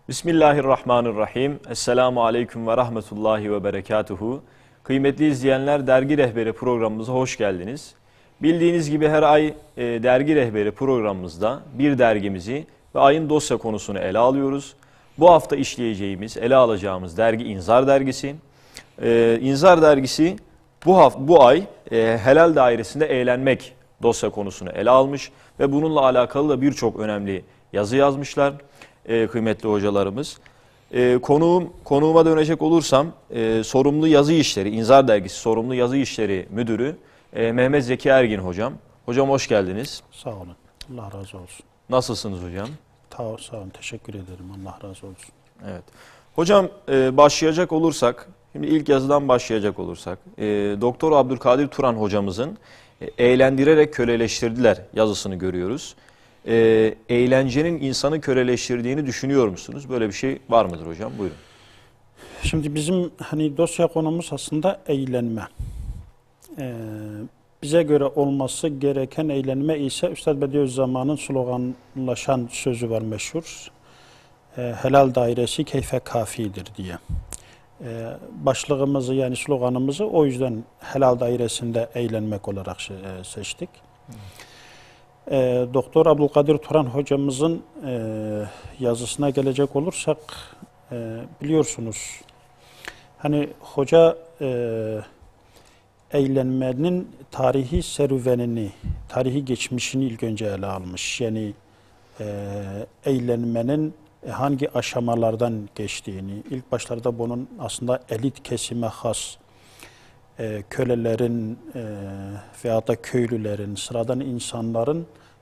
Bismillahirrahmanirrahim. Esselamu Aleyküm ve Rahmetullahi ve Berekatuhu. Kıymetli izleyenler, Dergi Rehberi programımıza hoş geldiniz. Bildiğiniz gibi her ay Dergi Rehberi programımızda bir dergimizi ve ayın dosya konusunu ele alıyoruz. Bu hafta işleyeceğimiz, ele alacağımız dergi İnzar Dergisi. İnzar Dergisi bu ay Helal Dairesi'nde eğlenmek dosya konusunu ele almış ve bununla alakalı da birçok önemli yazı yazmışlar kıymetli hocalarımız. Konuğuma dönecek olursam sorumlu yazı işleri, İnzar Dergisi sorumlu yazı işleri müdürü Mehmet Zeki Ergin hocam. Hocam hoş geldiniz. Sağ olun. Allah razı olsun. Nasılsınız hocam? Sağ olun. Teşekkür ederim. Allah razı olsun. Evet. Hocam başlayacak olursak, şimdi ilk yazıdan başlayacak olursak, Doktor Abdülkadir Turan hocamızın eğlendirerek köleleştirdiler yazısını görüyoruz. Eğlencenin insanı köleleştirdiğini düşünüyor musunuz? Böyle bir şey var mıdır hocam? Buyurun. Şimdi bizim dosya konumuz aslında eğlenme. Bize göre olması gereken eğlenme ise Üstad Bediüzzaman'ın sloganlaşan sözü var meşhur. Helal dairesi keyfe kafidir diye. Başlığımızı yani sloganımızı o yüzden helal dairesinde eğlenmek olarak seçtik. Doktor Abdülkadir Turan hocamızın yazısına gelecek olursak biliyorsunuz hani hoca eğlenmenin tarihi serüvenini, tarihi geçmişini ilk önce ele almış. Yani eğlenmenin hangi aşamalardan geçtiğini, ilk başlarda bunun aslında elit kesime has kölelerin veyahut da köylülerin, sıradan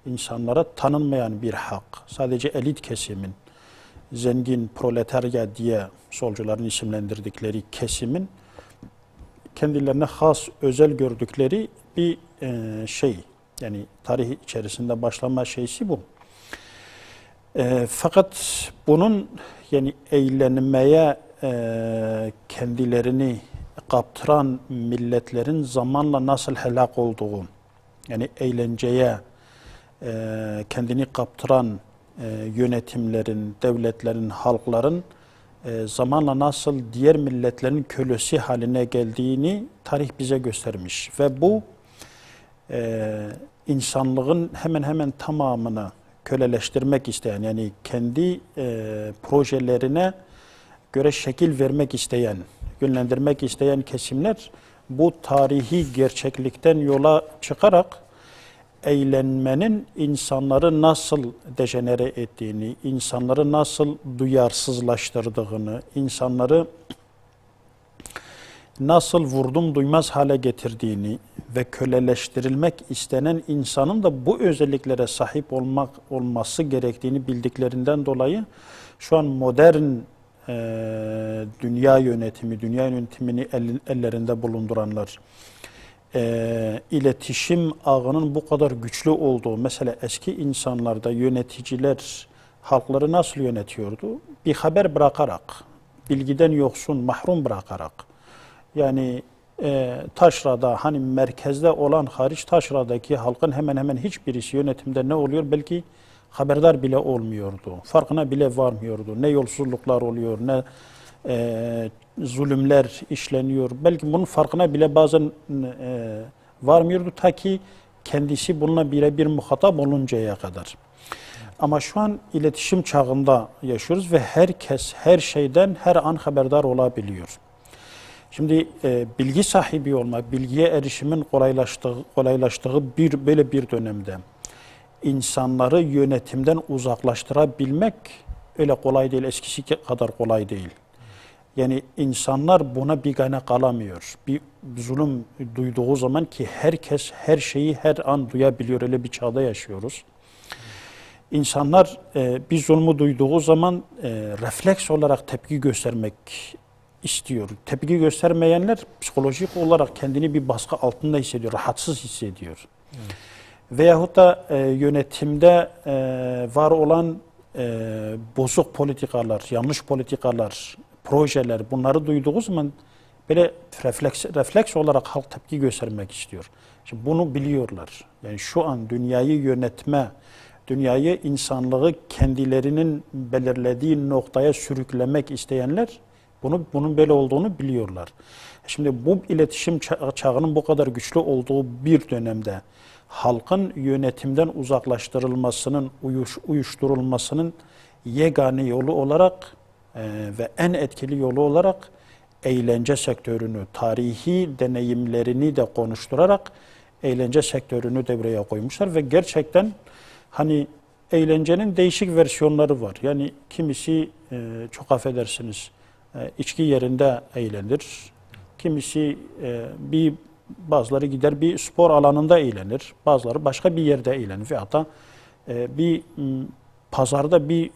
insanlara tanınmayan bir hak. Sadece elit kesimin, zengin proletarya diye solcuların isimlendirdikleri kesimin kendilerine has, özel gördükleri bir şey. Yani tarih içerisinde başlama şeysi bu. Fakat bunun yani eğlenmeye kendilerini kaptıran milletlerin zamanla nasıl helak olduğu, yani eğlenceye kendini kaptıran yönetimlerin, devletlerin, halkların zamanla nasıl diğer milletlerin kölesi haline geldiğini tarih bize göstermiş. Ve bu insanlığın hemen hemen tamamını köleleştirmek isteyen, yani kendi projelerine göre şekil vermek isteyen, yönlendirmek isteyen kesimler bu tarihi gerçeklikten yola çıkarak eğlenmenin insanları nasıl dejenere ettiğini, insanları nasıl duyarsızlaştırdığını, insanları nasıl vurdum duymaz hale getirdiğini ve köleleştirilmek istenen insanın da bu özelliklere sahip olması gerektiğini bildiklerinden dolayı şu an modern dünya yönetimini ellerinde bulunduranlar, iletişim ağının bu kadar güçlü olduğu, mesela eski insanlarda yöneticiler halkları nasıl yönetiyordu? Bir haber bırakarak, bilgiden yoksun, mahrum bırakarak. Yani taşrada, hani merkezde olan hariç taşradaki halkın hemen hemen hiçbirisi yönetimde ne oluyor? Belki haberdar bile olmuyordu. Farkına bile varmıyordu. Ne yolsuzluklar oluyor, ne zulümler işleniyor. Belki bunun farkına bile bazen varmıyordu ta ki kendisi bununla birebir muhatap oluncaya kadar. Ama şu an iletişim çağında yaşıyoruz ve herkes her şeyden her an haberdar olabiliyor. Şimdi bilgi sahibi olmak, bilgiye erişimin kolaylaştığı böyle bir dönemde insanları yönetimden uzaklaştırabilmek öyle kolay değil, eskisi kadar kolay değil. Yani insanlar buna bigane kalamıyor. Bir zulüm duyduğu zaman ki herkes her şeyi her an duyabiliyor, öyle bir çağda yaşıyoruz. İnsanlar bir zulmü duyduğu zaman refleks olarak tepki göstermek istiyor. Tepki göstermeyenler psikolojik olarak kendini bir baskı altında hissediyor, rahatsız hissediyor. Evet. Veyahut da yönetimde var olan bozuk politikalar, yanlış politikalar, projeler, bunları duyduğu zaman böyle refleks olarak halk tepki göstermek istiyor. Şimdi bunu biliyorlar. Yani şu an dünyayı yönetme, dünyayı, insanlığı kendilerinin belirlediği noktaya sürüklemek isteyenler bunun böyle olduğunu biliyorlar. Şimdi bu iletişim çağının bu kadar güçlü olduğu bir dönemde halkın yönetimden uzaklaştırılmasının, uyuşturulmasının yegane yolu olarak ve en etkili yolu olarak eğlence sektörünü, tarihi deneyimlerini de konuşturarak eğlence sektörünü devreye koymuşlar ve gerçekten hani eğlencenin değişik versiyonları var. Yani kimisi çok affedersiniz içki yerinde eğlenir. Kimisi bazıları gider bir spor alanında eğlenir. Bazıları başka bir yerde eğlenir. Veyahut da bir pazarda bir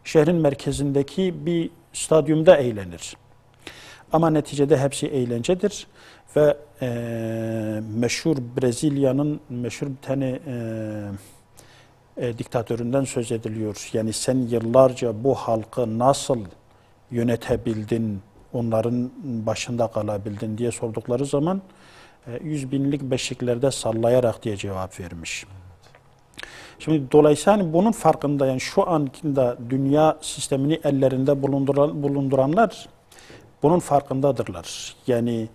şehrin merkezindeki bir stadyumda eğlenir. Ama neticede hepsi eğlencedir ve meşhur Brezilya'nın meşhur bir tane diktatöründen söz ediliyor. Yani sen yıllarca bu halkı nasıl yönetebildin, onların başında kalabildin diye sordukları zaman 100 binlik beşiklerde sallayarak diye cevap vermiş. Şimdi dolayısıyla hani bunun farkında, yani şu ankinde dünya sistemini ellerinde bulunduranlar bunun farkındadırlar. Yani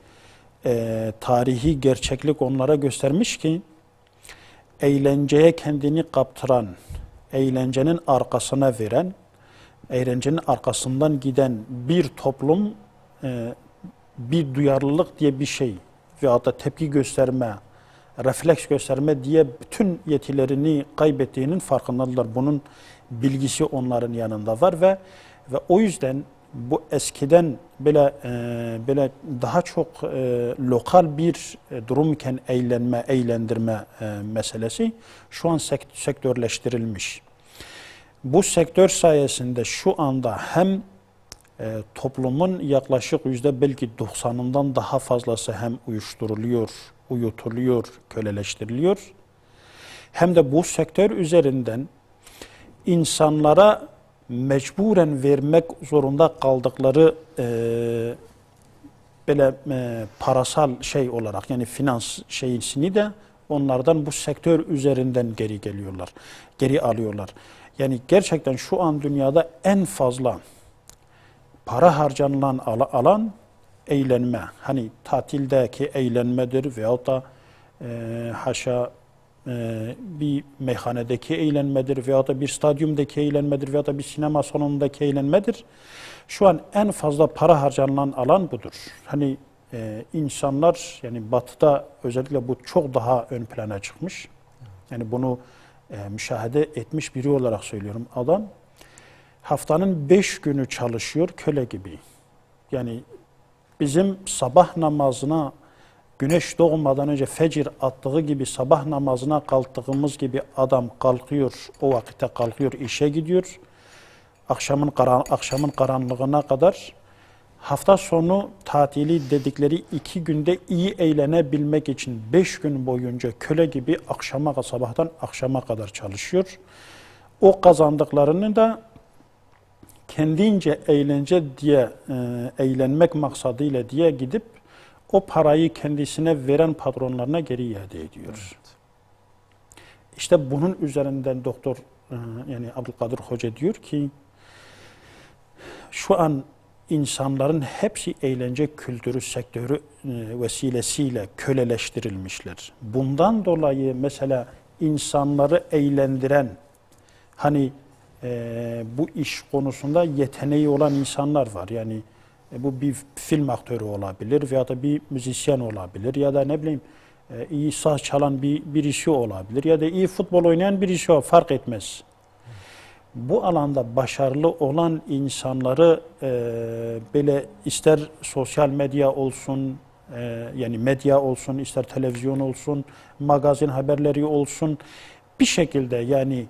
tarihi gerçeklik onlara göstermiş ki eğlenceye kendini kaptıran, eğlencenin arkasına veren, eğlencenin arkasından giden bir toplum bir duyarlılık diye bir şey veyahut da tepki gösterme, refleks gösterme diye bütün yetilerini kaybettiğinin farkındadılar. Bunun bilgisi onların yanında var ve o yüzden bu eskiden böyle daha çok lokal bir durumken eğlendirme meselesi şu an sektörleştirilmiş. Bu sektör sayesinde şu anda hem toplumun yaklaşık belki 90'ından daha fazlası hem uyuşturuluyor, uyutuluyor, köleleştiriliyor. Hem de bu sektör üzerinden insanlara mecburen vermek zorunda kaldıkları parasal şey olarak, yani finans şeysini de onlardan bu sektör üzerinden geri alıyorlar. Yani gerçekten şu an dünyada en fazla para harcanılan alan eğlenme. Hani tatildeki eğlenmedir veyahut da bir meyhanedeki eğlenmedir veyahut da bir stadyumdaki eğlenmedir veyahut da bir sinema salonundaki eğlenmedir. Şu an en fazla para harcanılan alan budur. Hani insanlar, yani Batı'da özellikle bu çok daha ön plana çıkmış. Yani bunu müşahede etmiş biri olarak söylüyorum. Adam haftanın 5 günü çalışıyor köle gibi. Yani bizim sabah namazına güneş doğmadan önce fecir attığı gibi sabah namazına kalktığımız gibi adam kalkıyor, o vakitte kalkıyor, işe gidiyor. Akşamın karanlığına kadar hafta sonu tatili dedikleri 2 günde iyi eğlenebilmek için 5 gün boyunca köle gibi sabahtan akşama kadar çalışıyor. O kazandıklarını da kendince eğlence diye, eğlenmek maksadıyla diye gidip o parayı kendisine veren patronlarına geri iade ediyor. Evet. İşte bunun üzerinden doktor yani Abdülkadir Hoca diyor ki şu an insanların hepsi eğlence kültürü sektörü vesilesiyle köleleştirilmişler. Bundan dolayı mesela insanları eğlendiren, hani bu iş konusunda yeteneği olan insanlar var. Yani bu bir film aktörü olabilir veya da bir müzisyen olabilir ya da ne bileyim iyi saz çalan birisi olabilir ya da iyi futbol oynayan birisi olabilir, fark etmez. Bu alanda başarılı olan insanları böyle ister sosyal medya olsun, yani medya olsun, ister televizyon olsun, magazin haberleri olsun, bir şekilde yani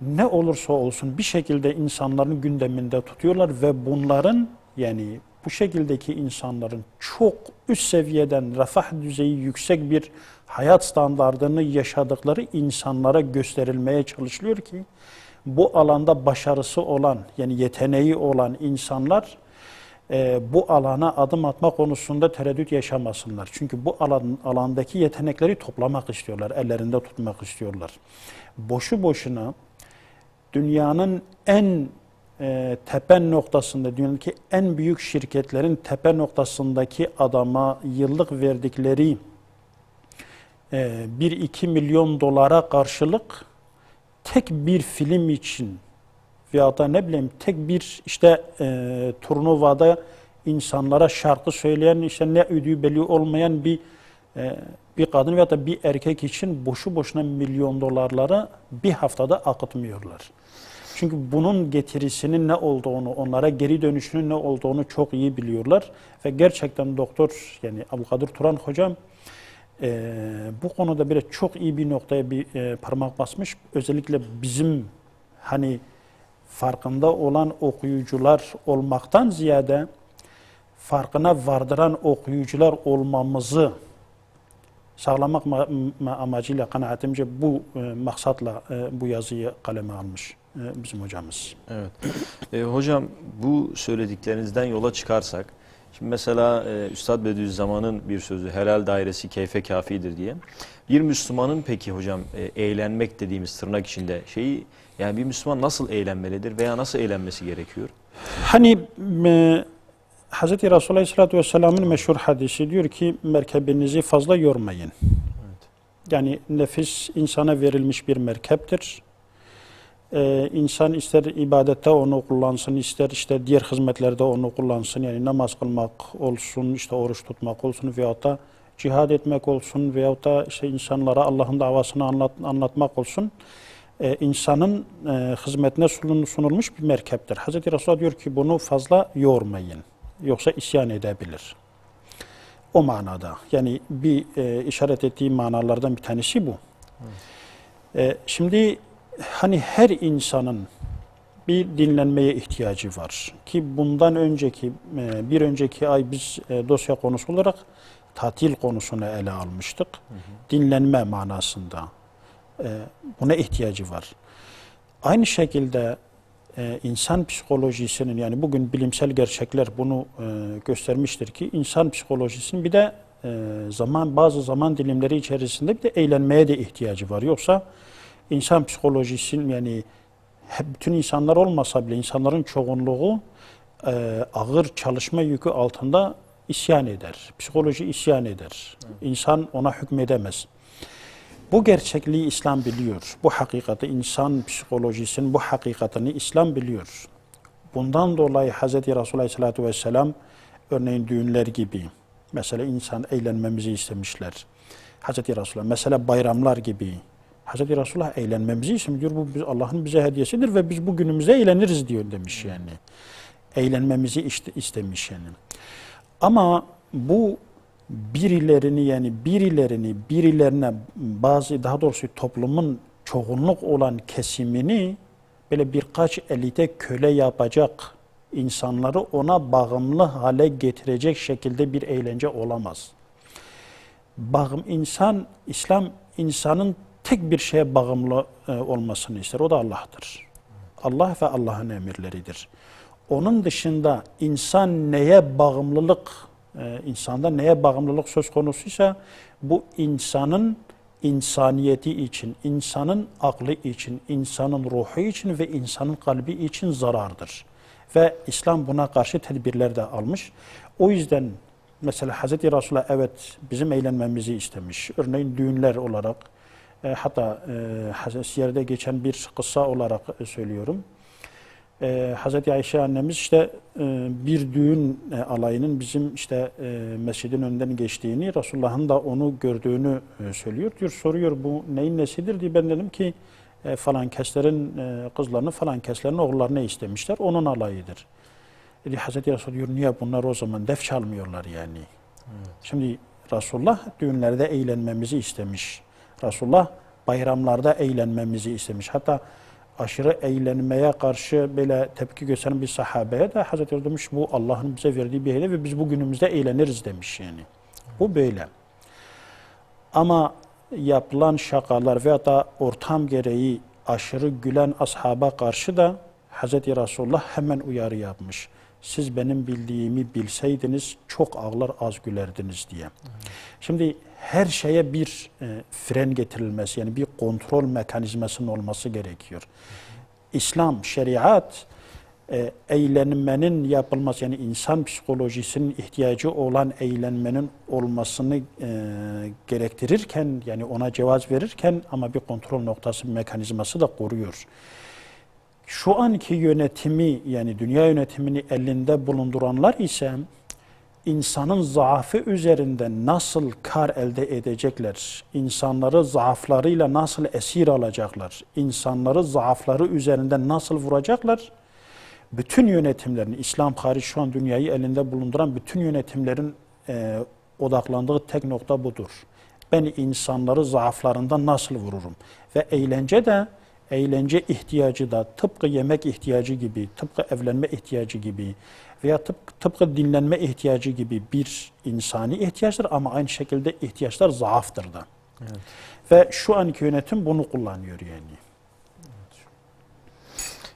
ne olursa olsun bir şekilde insanların gündeminde tutuyorlar ve bunların, yani bu şekildeki insanların çok üst seviyeden refah düzeyi yüksek bir hayat standardını yaşadıkları insanlara gösterilmeye çalışılıyor ki bu alanda başarısı olan, yani yeteneği olan insanlar bu alana adım atma konusunda tereddüt yaşamasınlar. Çünkü bu alandaki yetenekleri toplamak istiyorlar, ellerinde tutmak istiyorlar. Boşu boşuna dünyanın en tepe noktasında, dünyadaki en büyük şirketlerin tepe noktasındaki adama yıllık verdikleri 1-2 milyon dolara karşılık tek bir film için veyahut da ne bileyim tek bir işte turnuvada insanlara şarkı söyleyen, işte ne ödüğü belli olmayan bir kadın veyahut da bir erkek için boşu boşuna milyon dolarları bir haftada akıtmıyorlar. Çünkü bunun getirisinin ne olduğunu, onlara geri dönüşünün ne olduğunu çok iyi biliyorlar. Ve gerçekten doktor, yani Abdülkadir Turan hocam bu konuda böyle çok iyi bir noktaya parmak basmış. Özellikle bizim hani farkında olan okuyucular olmaktan ziyade farkına vardıran okuyucular olmamızı sağlamak amacıyla kanaatimce bu maksatla bu yazıyı kaleme almış bizim hocamız. Evet. Hocam bu söylediklerinizden yola çıkarsak, şimdi mesela Üstad Bediüzzaman'ın bir sözü, helal dairesi keyfe kafidir diye. Bir Müslümanın peki hocam eğlenmek dediğimiz tırnak içinde şeyi, yani bir Müslüman nasıl eğlenmelidir veya nasıl eğlenmesi gerekiyor? Hani Hz. Resulullah Aleyhisselatü Vesselam'ın meşhur hadisi diyor ki merkebinizi fazla yormayın. Evet. Yani nefis insana verilmiş bir merkeptir. İnsan ister ibadette onu kullansın, ister işte diğer hizmetlerde onu kullansın. Yani namaz kılmak olsun, işte oruç tutmak olsun veyahut da cihad etmek olsun veyahut da işte insanlara Allah'ın davasını anlatmak olsun. İnsanın hizmetine sunulmuş bir merkeptir. Hz. Resulullah diyor ki bunu fazla yormayın. Yoksa isyan edebilir. O manada. Yani bir işaret ettiği manalardan bir tanesi bu. Şimdi hani her insanın bir dinlenmeye ihtiyacı var. Ki bundan önceki, bir önceki ay biz dosya konusu olarak tatil konusunu ele almıştık. Dinlenme manasında. Buna ihtiyacı var. Aynı şekilde insan psikolojisinin, yani bugün bilimsel gerçekler bunu göstermiştir ki insan psikolojisinin bir de bazı zaman dilimleri içerisinde bir de eğlenmeye de ihtiyacı var. Yoksa insan psikolojisinin, yani bütün insanlar olmasa bile insanların çoğunluğu ağır çalışma yükü altında isyan eder. Psikoloji isyan eder. İnsan ona hükmedemez. Bu gerçekliği İslam biliyor. Bu hakikati, insan psikolojisinin bu hakikatini İslam biliyor. Bundan dolayı Hz. Resulullah Aleyhisselatü Vesselam örneğin düğünler gibi mesela insan eğlenmemizi istemişler. Hz. Resulullah mesela bayramlar gibi Hz. Resulullah eğlenmemizi istemiş diyor. Bu Allah'ın bize hediyesidir ve biz bu günümüzde eğleniriz diyor demiş yani. Eğlenmemizi istemiş yani. Ama bu birilerine bazı, daha doğrusu toplumun çoğunluk olan kesimini böyle birkaç elite köle yapacak, insanları ona bağımlı hale getirecek şekilde bir eğlence olamaz. İslam insanın tek bir şeye bağımlı olmasını ister. O da Allah'tır. Allah ve Allah'ın emirleridir. Onun dışında insanda neye bağımlılık söz konusuysa bu insanın insaniyeti için, insanın aklı için, insanın ruhu için ve insanın kalbi için zarardır. Ve İslam buna karşı tedbirler de almış. O yüzden mesela Hz. Resulullah evet bizim eğlenmemizi istemiş. Örneğin düğünler olarak, hatta siyerde geçen bir kıssa olarak söylüyorum. Hz. Ayşe annemiz işte bir düğün alayının bizim işte mescidin önünden geçtiğini, Resulullah'ın da onu gördüğünü söylüyor. Soruyor bu neyin nesidir diye. Ben dedim ki falan keslerin kızlarını, falan keslerin oğullarını istemişler. Onun alayıdır. Hz. Resulullah diyor niye bunlar o zaman def çalmıyorlar yani. Evet. Şimdi Resulullah düğünlerde eğlenmemizi istemiş. Resulullah bayramlarda eğlenmemizi istemiş. Hatta aşırı eğlenmeye karşı böyle tepki gösteren bir sahabeye de Hazreti Resulullah demiş bu Allah'ın bize verdiği bir hediye ve biz bu günümüzde eğleniriz demiş yani. Bu böyle. Ama yapılan şakalar veya da ortam gereği aşırı gülen ashaba karşı da Hazreti Resulullah hemen uyarı yapmış. siz benim bildiğimi bilseydiniz çok ağlar az gülerdiniz diye. Şimdi her şeye bir fren getirilmesi, yani bir kontrol mekanizmasının olması gerekiyor. İslam, şeriat eğlenmenin yapılması, yani insan psikolojisinin ihtiyacı olan eğlenmenin olmasını gerektirirken, yani ona cevaz verirken ama bir kontrol noktası, bir mekanizması da koruyor. Şu anki yönetimi, yani dünya yönetimini elinde bulunduranlar ise insanın zaafı üzerinde nasıl kar elde edecekler, insanları zaaflarıyla nasıl esir alacaklar, insanları zaafları üzerinde nasıl vuracaklar, bütün yönetimlerin, İslam hariç şu an dünyayı elinde bulunduran bütün yönetimlerin odaklandığı tek nokta budur. Ben insanları zaaflarında nasıl vururum? Ve eğlence ihtiyacı da tıpkı yemek ihtiyacı gibi, tıpkı evlenme ihtiyacı gibi veya tıpkı dinlenme ihtiyacı gibi bir insani ihtiyaçtır ama aynı şekilde ihtiyaçlar zaaftır da. Evet. Ve şu anki yönetim bunu kullanıyor yani.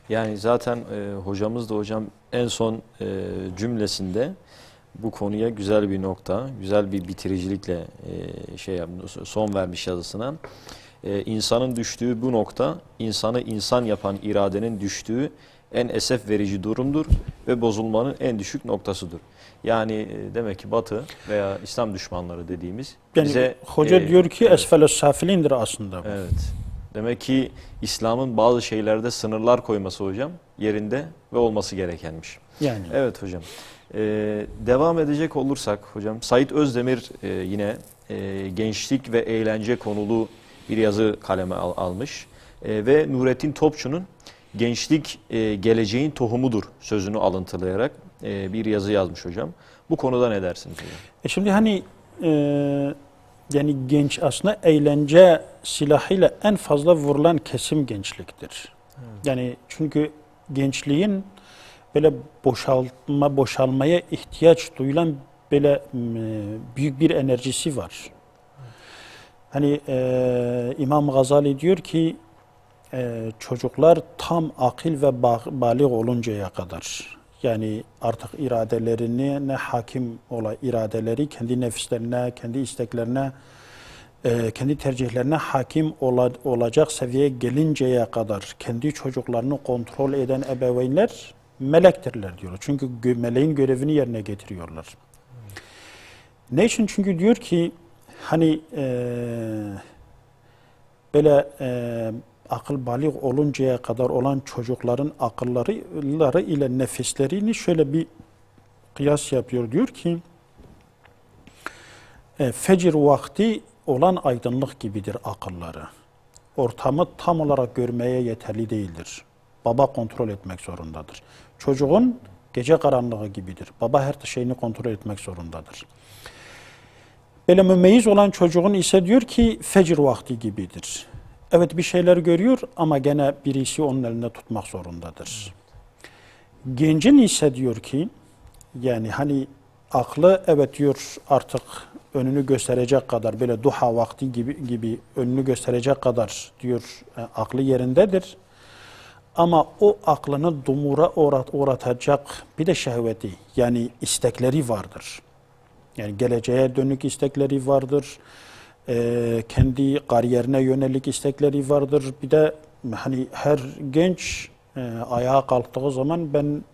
Yani zaten hocamız da en son cümlesinde bu konuya güzel bir nokta, güzel bir bitiricilikle son vermiş yazısına. İnsanın düştüğü bu nokta, insanı insan yapan iradenin düştüğü en esef verici durumdur ve bozulmanın en düşük noktasıdır. Yani demek ki Batı veya İslam düşmanları dediğimiz yani bize... Hoca diyor ki esfel-i safilindir aslında bu. Evet. Demek ki İslam'ın bazı şeylerde sınırlar koyması hocam yerinde ve olması gerekenmiş. Yani. Evet hocam. Devam edecek olursak hocam, Said Özdemir yine gençlik ve eğlence konulu bir yazı kaleme almış. Ve Nurettin Topçu'nun gençlik geleceğin tohumudur sözünü alıntılayarak bir yazı yazmış hocam. Bu konuda ne dersiniz hocam? Şimdi hani yani genç aslında eğlence silahıyla en fazla vurulan kesim gençliktir. Evet. Yani çünkü gençliğin böyle boşalmaya ihtiyaç duyulan böyle büyük bir enerjisi var. Hani İmam Gazali diyor ki çocuklar tam akil ve balik oluncaya kadar, yani artık iradelerine hakim olan iradeleri kendi nefislerine, kendi isteklerine, kendi tercihlerine hakim olacak seviyeye gelinceye kadar kendi çocuklarını kontrol eden ebeveynler melektirler diyor. Çünkü meleğin görevini yerine getiriyorlar. Ne için? Çünkü diyor ki hani böyle akıl balik oluncaya kadar olan çocukların akılları ile nefislerini şöyle bir kıyas yapıyor. Diyor ki fecir vakti olan aydınlık gibidir akılları. Ortamı tam olarak görmeye yeterli değildir. Baba kontrol etmek zorundadır. Çocuğun gece karanlığı gibidir. Baba her şeyini kontrol etmek zorundadır. Böyle mümeyyiz olan çocuğun ise diyor ki fecir vakti gibidir. Evet bir şeyler görüyor ama gene birisi onun elinde tutmak zorundadır. Gencin ise diyor ki yani hani aklı evet diyor artık önünü gösterecek kadar böyle duha vakti gibi önünü gösterecek kadar diyor aklı yerindedir. Ama o aklını dumura uğratacak bir de şehveti yani istekleri vardır. Yani geleceğe dönük istekleri vardır. Kendi kariyerine yönelik istekleri vardır. Bir de hani her genç ayağa kalktığı zaman ben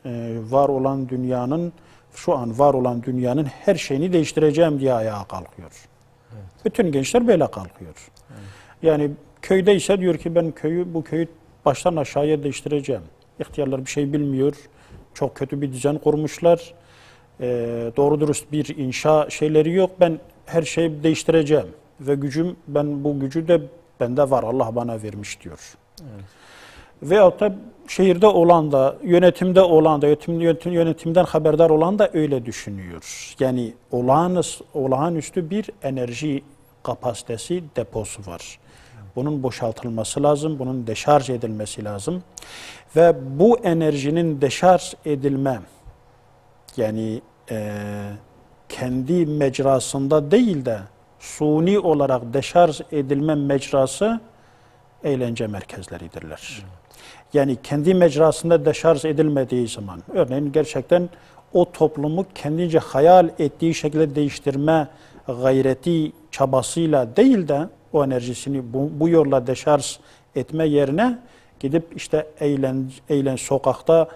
şu an var olan dünyanın her şeyini değiştireceğim diye ayağa kalkıyor. Evet. Bütün gençler böyle kalkıyor. Evet. Yani köyde ise diyor ki ben bu köyü baştan aşağıya değiştireceğim. İhtiyarlar bir şey bilmiyor. Çok kötü bir düzen kurmuşlar. Doğru dürüst bir inşa şeyleri yok. Ben her şeyi değiştireceğim. Ve bu gücü de bende var. Allah bana vermiş diyor. Evet. Veyahut da şehirde olan da, yönetimde olan da, yönetimden haberdar olan da öyle düşünüyor. Yani olağanüstü bir enerji kapasitesi, deposu var. Bunun boşaltılması lazım, bunun deşarj edilmesi lazım. Ve bu enerjinin deşarj edilme, yani kendi mecrasında değil de suni olarak deşarj edilme mecrası eğlence merkezleridirler. yani kendi mecrasında deşarj edilmediği zaman, örneğin gerçekten o toplumu kendince hayal ettiği şekilde değiştirme gayreti, çabasıyla değil de o enerjisini bu yolla deşarj etme yerine gidip işte sokakta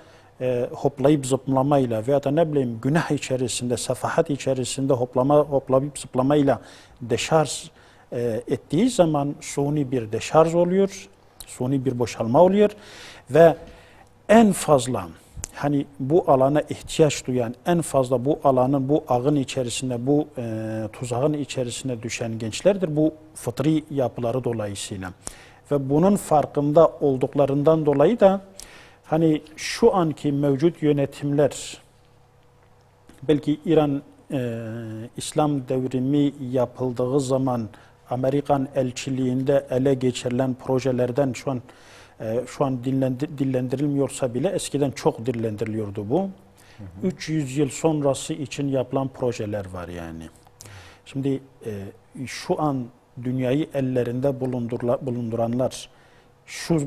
hoplayıp zıplamayla veya da ne bileyim günah içerisinde, sefahat içerisinde hoplayıp zıplamayla deşarj ettiği zaman suni bir deşarj oluyor, suni bir boşalma oluyor ve en fazla hani bu alana ihtiyaç duyan, en fazla bu alanın, bu ağın içerisinde, bu tuzağın içerisine düşen gençlerdir. Bu fıtri yapıları dolayısıyla. Ve bunun farkında olduklarından dolayı da hani şu anki mevcut yönetimler, belki İran İslam devrimi yapıldığı zaman Amerikan elçiliğinde ele geçirilen projelerden şu an dillendirilmiyorsa bile eskiden çok dillendiriliyordu bu. 300 yıl sonrası için yapılan projeler var yani. Şimdi şu an dünyayı ellerinde bulunduranlar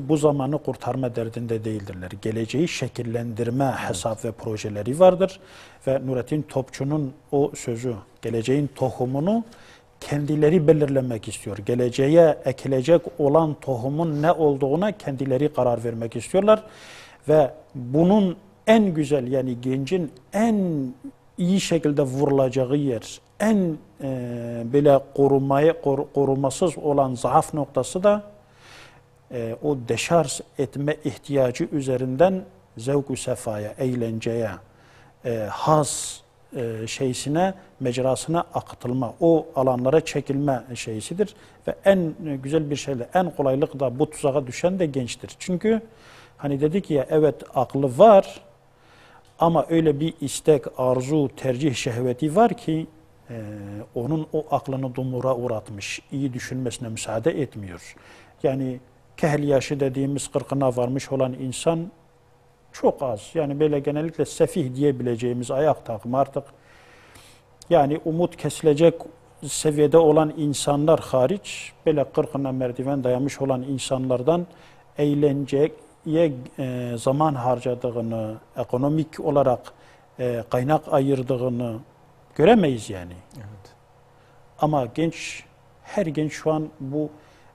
bu zamanı kurtarma derdinde değildirler. Geleceği şekillendirme hesap ve projeleri vardır. Ve Nurettin Topçu'nun o sözü, geleceğin tohumunu kendileri belirlemek istiyor. Geleceğe ekilecek olan tohumun ne olduğuna kendileri karar vermek istiyorlar. Ve bunun en güzel, yani gencin en iyi şekilde vurulacağı yer, en böyle korumasız olan zaaf noktası da o deşarj etme ihtiyacı üzerinden zevk-ü sefaya, eğlenceye, haz şeysine, mecrasına akıtılma, o alanlara çekilme şeysidir. Ve en güzel bir şeyle, en kolaylık da bu tuzağa düşen de gençtir. Çünkü hani dedik ya, evet aklı var ama öyle bir istek, arzu, tercih, şehveti var ki onun o aklını dumura uğratmış, iyi düşünmesine müsaade etmiyor. Yani kehl yaşı dediğimiz 40'ına varmış olan insan çok az. Yani böyle genellikle sefih diyebileceğimiz ayak takımı artık, yani umut kesilecek seviyede olan insanlar hariç, böyle 40'ına merdiven dayamış olan insanlardan eğlenceye zaman harcadığını, ekonomik olarak kaynak ayırdığını göremeyiz yani. Evet. Ama her genç şu an bu,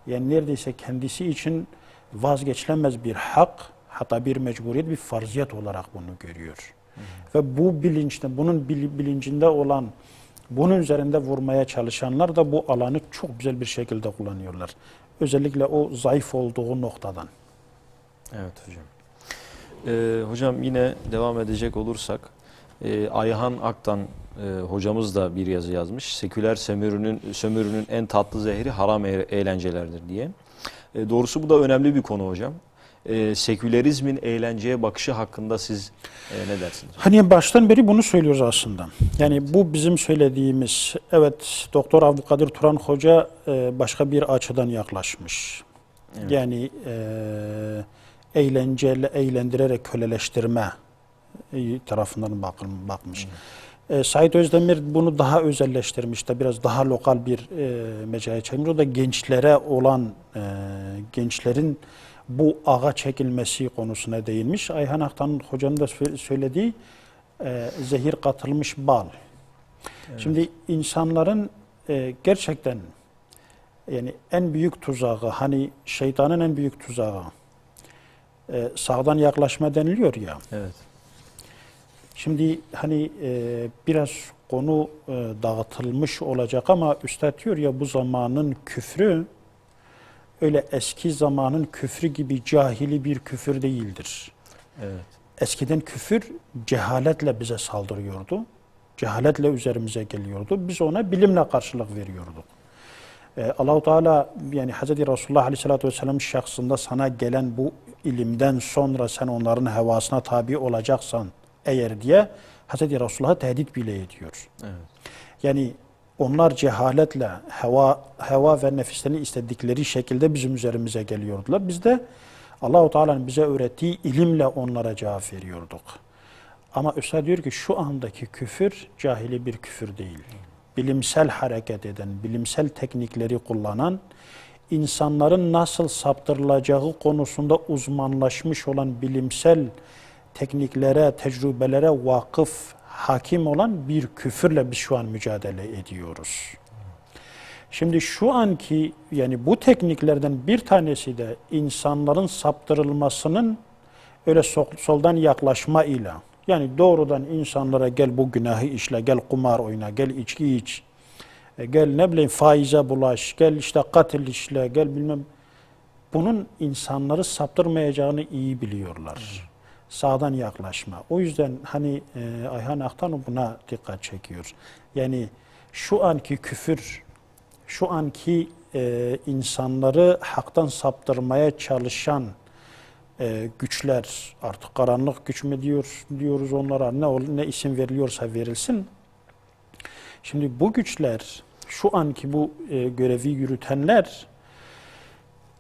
yani neredeyse kendisi için vazgeçilemez bir hak, hatta bir mecburiyet, bir farziyet olarak bunu görüyor. Ve bu bilinçte, bunun bilincinde olan, bunun üzerinde vurmaya çalışanlar da bu alanı çok güzel bir şekilde kullanıyorlar. Özellikle o zayıf olduğu noktadan. Evet hocam. Hocam yine devam edecek olursak, Ayhan Aktan hocamız da bir yazı yazmış. Seküler sömürünün en tatlı zehri haram eğlencelerdir diye. Doğrusu bu da önemli bir konu hocam. Sekülerizmin eğlenceye bakışı hakkında siz ne dersiniz? Hani baştan beri bunu söylüyoruz aslında. Yani bu bizim söylediğimiz, evet, Doktor Abdülkadir Turan Hoca başka bir açıdan yaklaşmış. Evet. Yani eğlendirerek köleleştirme tarafından bakmış. Evet. Said Özdemir bunu daha özelleştirmiş de biraz daha lokal bir mecraya çekmiş. O da gençlere olan, gençlerin bu ağa çekilmesi konusuna değinmiş. Ayhan Aktan Hoca'nın da söylediği zehir katılmış bal. Evet. Şimdi insanların gerçekten yani en büyük tuzağı, hani şeytanın en büyük tuzağı, sağdan yaklaşma deniliyor ya. Evet. Şimdi hani biraz konu dağıtılmış olacak ama Üstad diyor ya, bu zamanın küfrü öyle eski zamanın küfrü gibi cahili bir küfür değildir. Evet. Eskiden küfür cehaletle bize saldırıyordu. Cehaletle üzerimize geliyordu. Biz ona bilimle karşılık veriyorduk. Allah-u Teala, yani Hz. Resulullah Aleyhisselatü Vesselam şahsında sana gelen bu ilimden sonra sen onların hevasına tabi olacaksan eğer diye Hz. Resulullah'a tehdit bile ediyor. Evet. Yani onlar cehaletle heva ve nefislerini istedikleri şekilde bizim üzerimize geliyordular. Biz de Allah-u Teala'nın bize öğrettiği ilimle onlara cevap veriyorduk. Ama Üstad diyor ki şu andaki küfür cahili bir küfür değil. Bilimsel hareket eden, bilimsel teknikleri kullanan, insanların nasıl saptırılacağı konusunda uzmanlaşmış olan bilimsel tekniklere, tecrübelere vakıf, hakim olan bir küfürle biz şu an mücadele ediyoruz. Şimdi şu anki yani bu tekniklerden bir tanesi de insanların saptırılmasının öyle soldan yaklaşma ile, yani doğrudan insanlara gel bu günahı işle, gel kumar oyna, gel içki iç, gel ne bileyim faize bulaş, gel işte katil işle, gel bilmem. Bunun insanları saptırmayacağını iyi biliyorlar. Sağdan yaklaşma. O yüzden hani Ayhan Aktanov buna dikkat çekiyor. Yani şu anki küfür, şu anki insanları haktan saptırmaya çalışan güçler, artık karanlık güç mü diyoruz onlara, ne isim veriliyorsa verilsin. Şimdi bu güçler, şu anki bu görevi yürütenler,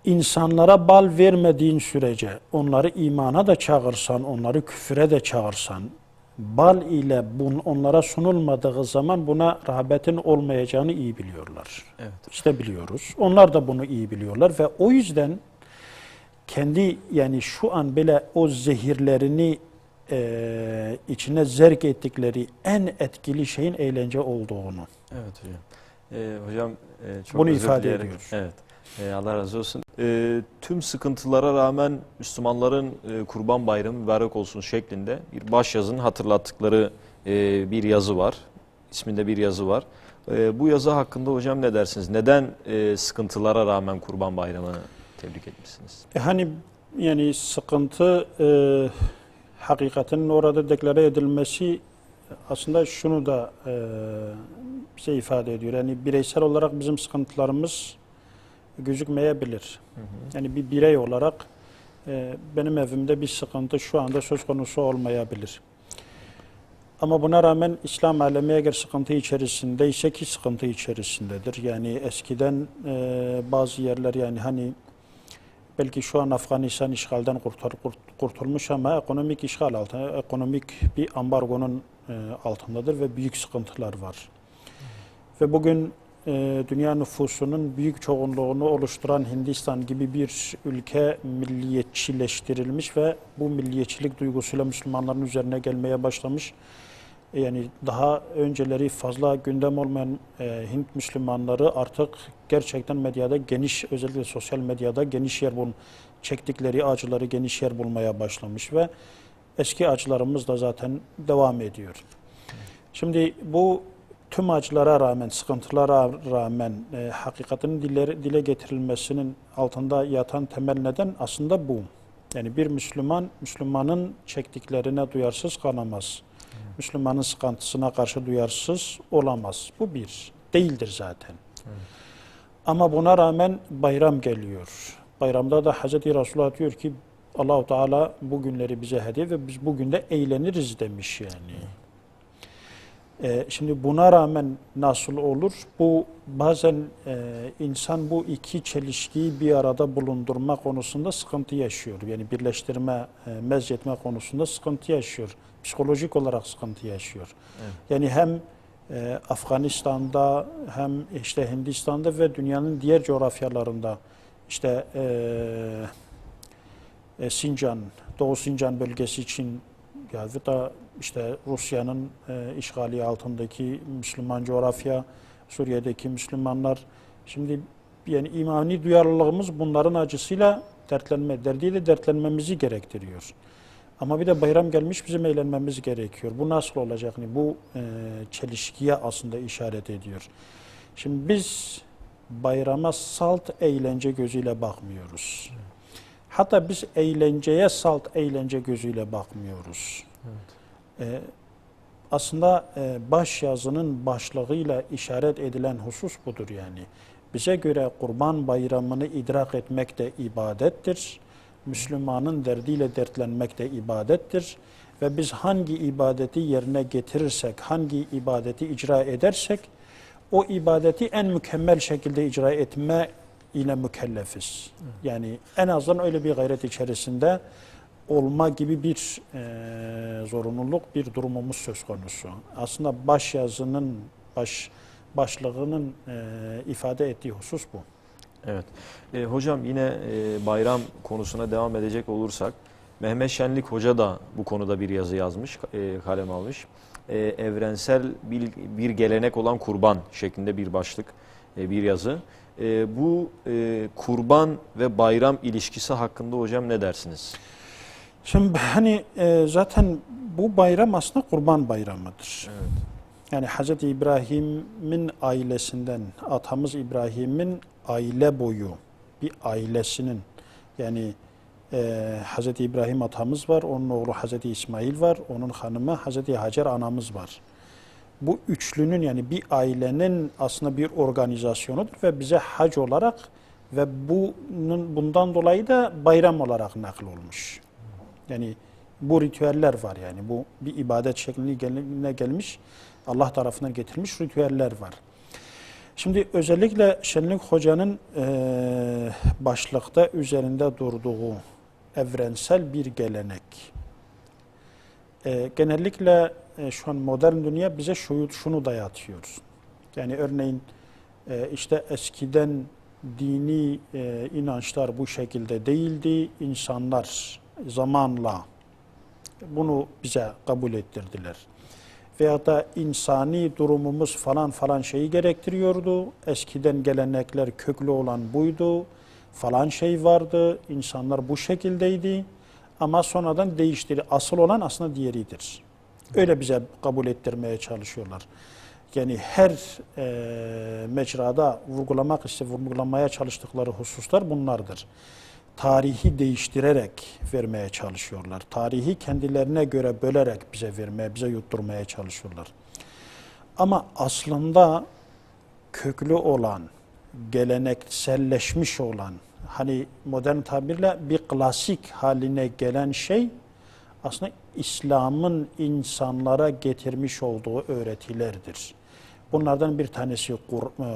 insanlara bal vermediğin sürece, onları imana da çağırsan, onları küfüre de çağırsan, bal ile onlara sunulmadığı zaman buna rağbetin olmayacağını iyi biliyorlar. Evet. İşte biliyoruz. Onlar da bunu iyi biliyorlar ve o yüzden kendi yani şu an böyle o zehirlerini içine zerk ettikleri en etkili şeyin eğlence olduğunu. Evet hocam. Hocam çok Bunu özür ifade dileyerek- ediyoruz. Evet. Allah razı olsun. Tüm sıkıntılara rağmen Müslümanların Kurban Bayramı mübarek olsun şeklinde bir başyazının hatırlattıkları bir yazı var. İsminde bir yazı var. Bu yazı hakkında hocam ne dersiniz? Neden sıkıntılara rağmen Kurban Bayramı'nı tebrik etmişsiniz? Hani yani sıkıntı hakikatinin orada deklare edilmesi aslında şunu da bize ifade ediyor. Yani bireysel olarak bizim sıkıntılarımız gözükmeyebilir. Yani bir birey olarak benim evimde bir sıkıntı şu anda söz konusu olmayabilir. Ama buna rağmen İslam alemi eğer sıkıntı içerisindeyse ki sıkıntı içerisindedir. Yani eskiden bazı yerler yani hani belki şu an Afganistan işgalden kurtulmuş ama ekonomik işgal altında, ekonomik bir ambargonun altındadır ve büyük sıkıntılar var. Ve bugün dünya nüfusunun büyük çoğunluğunu oluşturan Hindistan gibi bir ülke milliyetçileştirilmiş ve bu milliyetçilik duygusuyla Müslümanların üzerine gelmeye başlamış. Yani daha önceleri fazla gündem olmayan Hint Müslümanları artık gerçekten medyada geniş, özellikle sosyal medyada geniş yer çektikleri acıları geniş yer bulmaya başlamış ve eski acılarımız da zaten devam ediyor. Şimdi bu tüm acılara rağmen, sıkıntılara rağmen hakikatin dile getirilmesinin altında yatan temel neden aslında bu. Yani bir Müslümanın çektiklerine duyarsız kalamaz. Müslümanın sıkıntısına karşı duyarsız olamaz. Bu bir. Değildir zaten. Evet. Ama buna rağmen bayram geliyor. Bayramda da Hz. Resulullah diyor ki Allah-u Teala bu günleri bize hediye ve biz bugün de eğleniriz demiş yani. Şimdi buna rağmen nasıl olur? Bu bazen insan bu iki çelişkiyi bir arada bulundurma konusunda sıkıntı yaşıyor. Yani birleştirme, mezcetme konusunda sıkıntı yaşıyor. Psikolojik olarak sıkıntı yaşıyor. Evet. Yani hem Afganistan'da hem işte Hindistan'da ve dünyanın diğer coğrafyalarında işte Sincan, Doğu Sincan bölgesi için ya da işte Rusya'nın işgali altındaki Müslüman coğrafya, Suriye'deki Müslümanlar. Şimdi yani imani duyarlılığımız bunların acısıyla derdiyle dertlenmemizi gerektiriyor. Ama bir de bayram gelmiş bizim eğlenmemiz gerekiyor. Bu nasıl olacak? Yani bu çelişkiye aslında işaret ediyor. Şimdi biz bayrama salt eğlence gözüyle bakmıyoruz. Hatta biz eğlenceye salt eğlence gözüyle bakmıyoruz. Evet. Aslında başyazının başlığıyla işaret edilen husus budur yani. Bize göre Kurban Bayramı'nı idrak etmek de ibadettir. Müslümanın derdiyle dertlenmek de ibadettir. Ve biz hangi ibadeti yerine getirirsek, hangi ibadeti icra edersek, o ibadeti en mükemmel şekilde icra etme ile mükellefiz. Yani en azından öyle bir gayret içerisinde olma gibi bir zorunluluk, bir durumumuz söz konusu. Aslında başyazının, başlığının ifade ettiği husus bu. Evet. Hocam yine bayram konusuna devam edecek olursak, Mehmet Şenlik Hoca da bu konuda bir yazı yazmış, kalem almış. Evrensel bir gelenek olan kurban şeklinde bir başlık, bir yazı. Bu kurban ve bayram ilişkisi hakkında hocam ne dersiniz? Şimdi hani zaten bu bayram aslında kurban bayramıdır. Evet. Yani Hz. İbrahim'in ailesinden, atamız İbrahim'in aile boyu bir ailesinin, yani Hz. İbrahim atamız var, onun oğlu Hz. İsmail var, onun hanımı Hz. Hacer anamız var. Bu üçlünün, yani bir ailenin aslında bir organizasyonudur ve bize hac olarak ve bundan dolayı da bayram olarak nakl olmuş. Yani bu ritüeller var, yani bu bir ibadet şekline gelmiş, Allah tarafından getirilmiş ritüeller var. Şimdi özellikle Şenlik Hoca'nın başlıkta üzerinde durduğu evrensel bir gelenek. Genellikle şu an modern dünya bize şunu dayatıyor. Yani örneğin işte eskiden dini inançlar bu şekilde değildi. İnsanlar zamanla bunu bize kabul ettirdiler. Veyahut da insani durumumuz falan şeyi gerektiriyordu. Eskiden gelenekler köklü olan buydu. Falan şey vardı. İnsanlar bu şekildeydi. Ama sonradan değişti. Asıl olan aslında diğeridir. Öyle bize kabul ettirmeye çalışıyorlar. Yani her mecrada vurgulamaya çalıştıkları hususlar bunlardır. Tarihi değiştirerek vermeye çalışıyorlar. Tarihi kendilerine göre bölerek bize yutturmaya çalışıyorlar. Ama aslında köklü olan, gelenekselleşmiş olan, hani modern tabirle bir klasik haline gelen şey aslında İslam'ın insanlara getirmiş olduğu öğretilerdir. Bunlardan bir tanesi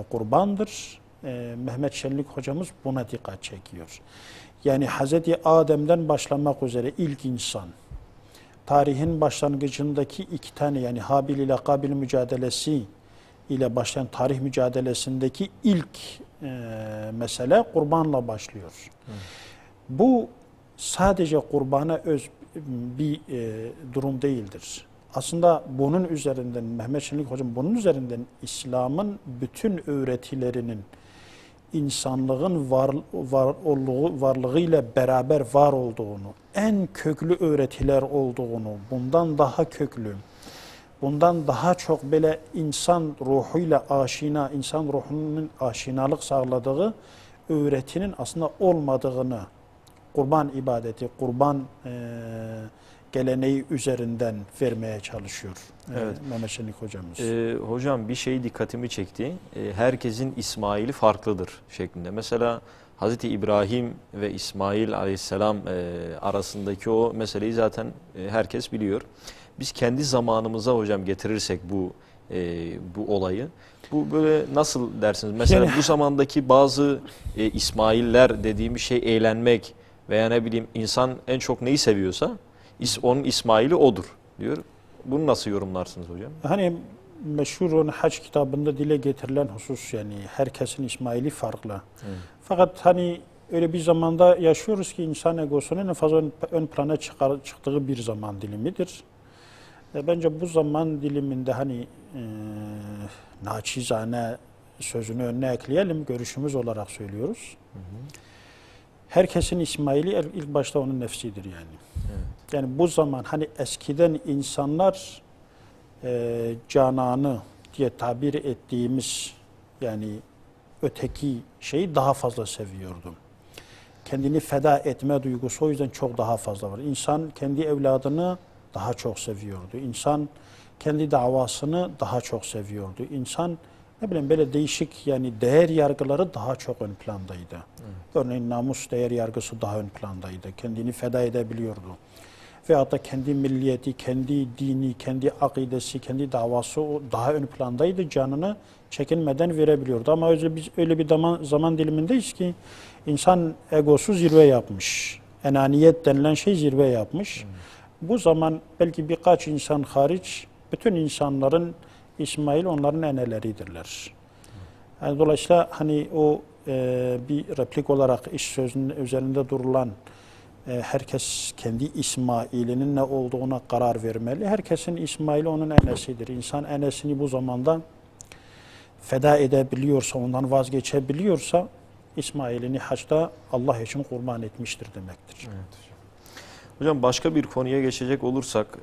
kurbandır. Mehmet Şenlik hocamız buna dikkat çekiyor. Yani Hz. Adem'den başlamak üzere ilk insan, tarihin başlangıcındaki iki tane, yani Habil ile Kabil mücadelesi ile başlayan tarih mücadelesindeki ilk mesele kurbanla başlıyor. Bu sadece kurbana öz bir durum değildir. Aslında bunun üzerinden, Mehmet Şenlik hocam bunun üzerinden İslam'ın bütün öğretilerinin insanlığın varlığıyla beraber var olduğunu, en köklü öğretiler olduğunu, bundan daha köklü, bundan daha çok böyle insan ruhuyla aşina, insan ruhunun aşinalık sağladığı öğretinin aslında olmadığını, kurban ibadeti, kurban geleneği üzerinden vermeye çalışıyor Evet. Mehmet Şenlik hocamız. Hocam bir şey dikkatimi çekti. Herkesin İsmail'i farklıdır şeklinde. Mesela Hazreti İbrahim ve İsmail Aleyhisselam arasındaki o meseleyi zaten herkes biliyor. Biz kendi zamanımıza hocam getirirsek bu olayı, bu böyle nasıl dersiniz? Mesela Yani, bu zamandaki bazı İsmailler dediğimiz şey eğlenmek veya ne bileyim insan en çok neyi seviyorsa onun İsmail'i odur diyor. Bunu nasıl yorumlarsınız hocam? hani meşhur olan hac kitabında dile getirilen husus, yani herkesin İsmail'i farklı. Evet. Fakat hani öyle bir zamanda yaşıyoruz ki insan egosunun en fazla ön plana çıktığı bir zaman dilimidir. Bence bu zaman diliminde hani naçizane sözünü önüne ekleyelim, görüşümüz olarak söylüyoruz. Herkesin İsmail'i ilk başta onun nefsidir yani. Evet. Yani bu zaman hani eskiden insanlar cananı diye tabir ettiğimiz, yani öteki şeyi daha fazla seviyordu. Kendini feda etme duygusu o yüzden çok daha fazla var. İnsan kendi evladını daha çok seviyordu. İnsan kendi davasını daha çok seviyordu. İnsan ne bileyim böyle değişik, yani değer yargıları daha çok ön plandaydı. Evet. Örneğin namus değer yargısı daha ön plandaydı. Kendini feda edebiliyordu. Veyahut da kendi milliyeti, kendi dini, kendi akidesi, kendi davası daha ön plandaydı. Canını çekinmeden verebiliyordu. Ama biz öyle bir zaman dilimindeyiz ki insan egosu zirve yapmış. Enaniyet denilen şey zirve yapmış. Bu zaman belki birkaç insan hariç bütün insanların İsmail onların eneleridirler. Yani dolayısıyla hani o bir replik olarak iş sözünün üzerinde durulan herkes kendi İsmail'inin ne olduğuna karar vermeli. Herkesin İsmail'i onun enesidir. İnsan enesini bu zamanda feda edebiliyorsa, ondan vazgeçebiliyorsa İsmail'ini haçta Allah için kurban etmiştir demektir. Evet. Hocam başka bir konuya geçecek olursak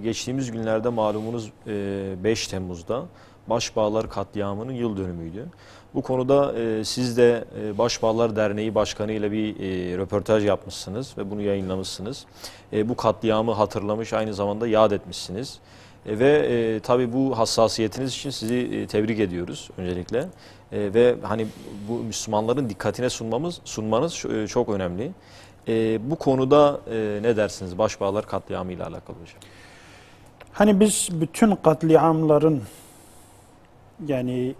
geçtiğimiz günlerde malumunuz 5 Temmuz'da Başbağlar katliamının yıl dönümüydü. Bu konuda siz de Başbağlar Derneği Başkanı ile bir röportaj yapmışsınız ve bunu yayınlamışsınız. Bu katliamı hatırlamış, aynı zamanda yad etmişsiniz. Ve tabii bu hassasiyetiniz için sizi tebrik ediyoruz öncelikle. Ve hani bu Müslümanların dikkatine sunmanız çok önemli. Bu konuda ne dersiniz Başbağlar katliamı ile alakalı hocam? Hani biz bütün katliamların yani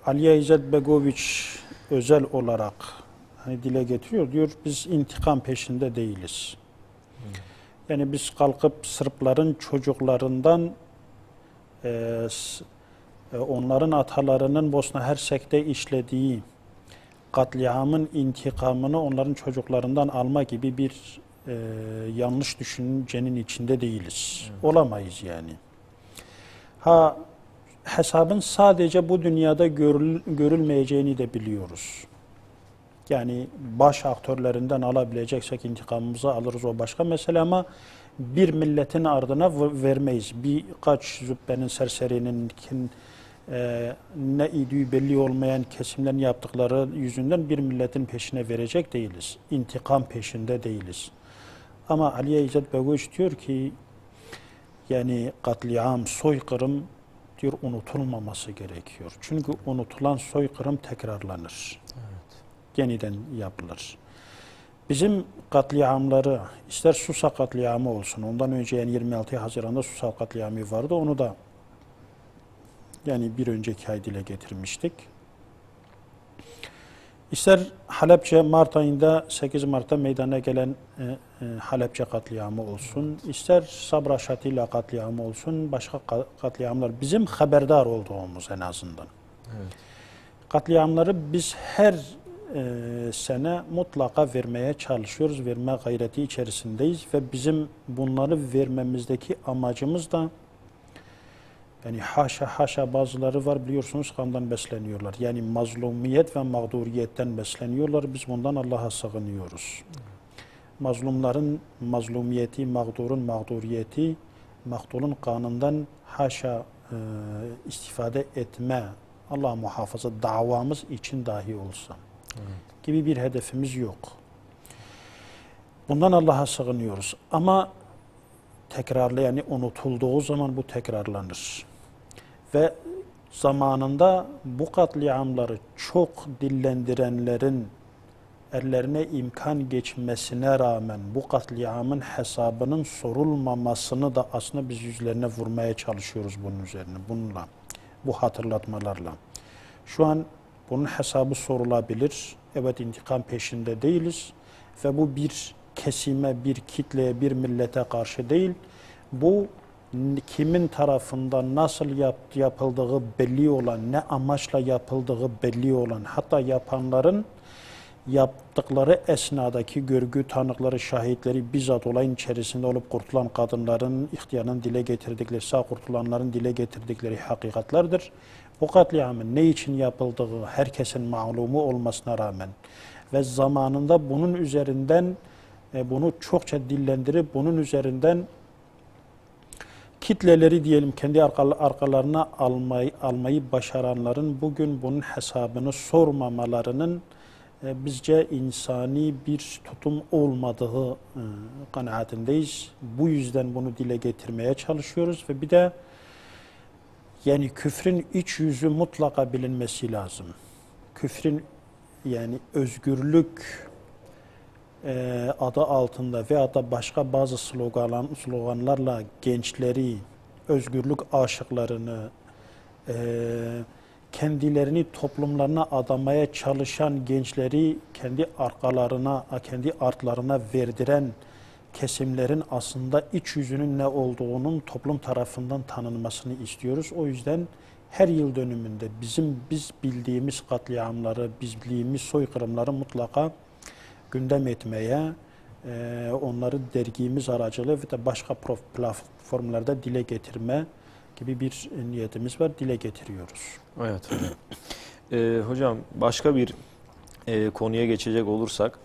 Aliye İzzet Begoviç özel olarak hani dile getiriyor, diyor biz intikam peşinde değiliz. Yani biz kalkıp Sırpların çocuklarından onların atalarının Bosna Hersek'te işlediği katliamın intikamını onların çocuklarından alma gibi bir yanlış düşüncenin içinde değiliz. Evet. Olamayız yani. Ha, hesabın sadece bu dünyada görülmeyeceğini de biliyoruz. Yani baş aktörlerinden alabileceksek intikamımızı alırız, o başka mesele, ama bir milletin ardına vermeyiz. Birkaç zübbenin, serserinin ne idüğü belli olmayan kesimlerin yaptıkları yüzünden bir milletin peşine verecek değiliz. İntikam peşinde değiliz. Ama Aliye İzzet Begoviç diyor ki yani katliam, soykırım diyor unutulmaması gerekiyor. Çünkü unutulan soykırım tekrarlanır. Evet. Yeniden yapılır. Bizim katliamları, ister Susa katliamı olsun, ondan önce yani 26 Haziran'da Susa katliamı vardı, onu da yani bir önceki ay dile getirmiştik. İster Halepçe Mart ayında 8 Mart'ta meydana gelen Halepçe katliamı olsun, ister Sabra Şatila katliamı olsun, başka katliamlar, bizim haberdar olduğumuz en azından. Evet. Katliamları biz her sene mutlaka vermeye çalışıyoruz, verme gayreti içerisindeyiz ve bizim bunları vermemizdeki amacımız da yani haşa bazıları var biliyorsunuz, kandan besleniyorlar. Yani mazlumiyet ve mağduriyetten besleniyorlar. Biz bundan Allah'a sığınıyoruz. Mazlumların mazlumiyeti, mağdurun mağduriyeti, maktulun kanından haşa istifade etme, Allah muhafaza, davamız için dahi olsa gibi bir hedefimiz yok. Bundan Allah'a sığınıyoruz. Ama tekrarlı, yani unutulduğu zaman bu tekrarlanır. Ve zamanında bu katliamları çok dillendirenlerin ellerine imkan geçmesine rağmen bu katliamın hesabının sorulmamasını da aslında biz yüzlerine vurmaya çalışıyoruz bunun üzerine, bununla, bu hatırlatmalarla. Şu an bunun hesabı sorulabilir. Evet, intikam peşinde değiliz ve bu bir kesime, bir kitleye, bir millete karşı değil. Bu kimin tarafından nasıl yapıldığı belli olan, ne amaçla yapıldığı belli olan, hatta yapanların yaptıkları esnadaki görgü tanıkları, şahitleri, bizzat olayın içerisinde olup kurtulan kadınların, ihtiyarın dile getirdikleri, sağ kurtulanların dile getirdikleri hakikatlerdir. Bu katliamın ne için yapıldığı herkesin malumu olmasına rağmen ve zamanında bunun üzerinden bunu çokça dillendirip bunun üzerinden kitleleri diyelim kendi arkalarına almayı başaranların bugün bunun hesabını sormamalarının bizce insani bir tutum olmadığı kanaatindeyiz. Bu yüzden bunu dile getirmeye çalışıyoruz ve bir de yani küfrün iç yüzü mutlaka bilinmesi lazım. Küfrün yani özgürlük adı altında veya da başka bazı sloganlarla gençleri, özgürlük aşıklarını, kendilerini toplumlarına adamaya çalışan gençleri kendi arkalarına, kendi artlarına verdiren kesimlerin aslında iç yüzünün ne olduğunun toplum tarafından tanınmasını istiyoruz. O yüzden her yıl dönümünde biz bildiğimiz katliamları, biz bildiğimiz soykırımları mutlaka gündem etmeye, onları dergimiz aracılığıyla ve de başka platformlarda dile getirme gibi bir niyetimiz var, dile getiriyoruz. Evet hocam. Hocam başka bir konuya geçecek olursak,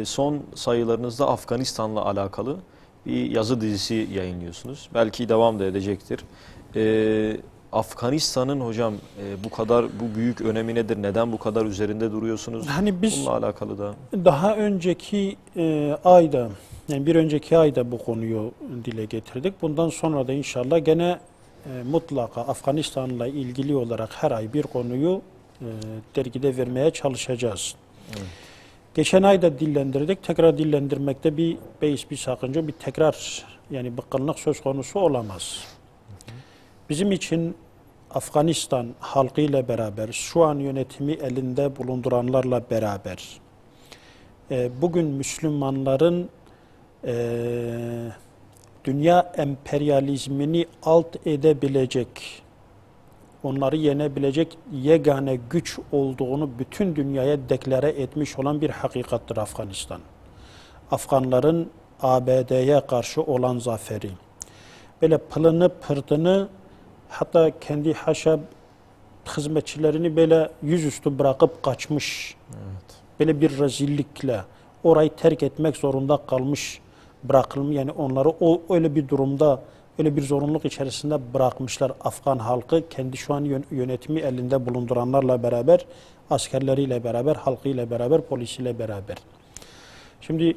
son sayılarınızda Afganistan'la alakalı bir yazı dizisi yayınlıyorsunuz. Belki devam da edecektir. Afganistan'ın hocam bu büyük önemi nedir? Neden bu kadar üzerinde duruyorsunuz? Hani biz bununla alakalı da. daha önceki ayda, yani bir önceki ayda bu konuyu dile getirdik. Bundan sonra da inşallah gene mutlaka Afganistan'la ilgili olarak her ay bir konuyu dergide vermeye çalışacağız. Evet. Geçen ay da dillendirdik. Tekrar dillendirmekte bir sakınca, bir tekrar, yani bıkkınlık söz konusu olamaz. Bizim için Afganistan halkıyla beraber, şu an yönetimi elinde bulunduranlarla beraber, bugün Müslümanların dünya emperyalizmini alt edebilecek, onları yenebilecek yegane güç olduğunu bütün dünyaya deklare etmiş olan bir hakikattir Afganistan. Afganların ABD'ye karşı olan zaferi, böyle pılını pırtını, hatta kendi haşa hizmetçilerini böyle yüzüstü bırakıp kaçmış, Evet. böyle bir rezillikle orayı terk etmek zorunda kalmış, bırakılmış, yani onları öyle bir durumda, öyle bir zorunluluk içerisinde bırakmışlar Afgan halkı, kendi şu an yönetimi elinde bulunduranlarla beraber, askerleriyle beraber, halkıyla beraber, polisiyle beraber. Şimdi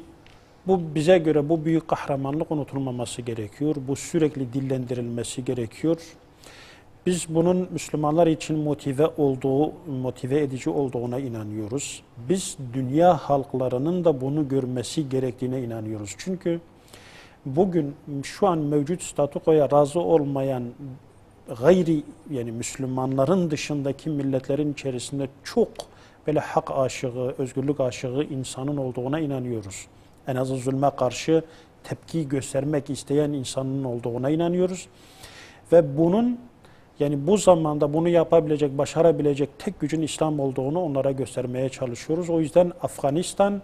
bu bize göre bu büyük kahramanlık unutulmaması gerekiyor. Bu sürekli dillendirilmesi gerekiyor. Biz bunun Müslümanlar için motive edici olduğuna inanıyoruz. Biz dünya halklarının da bunu görmesi gerektiğine inanıyoruz. Çünkü bugün şu an mevcut statükoya razı olmayan gayri, yani Müslümanların dışındaki milletlerin içerisinde çok böyle hak aşığı, özgürlük aşığı insanın olduğuna inanıyoruz. En az zulme karşı tepki göstermek isteyen insanın olduğuna inanıyoruz. Ve bunun, yani bu zamanda bunu yapabilecek, başarabilecek tek gücün İslam olduğunu onlara göstermeye çalışıyoruz. O yüzden Afganistan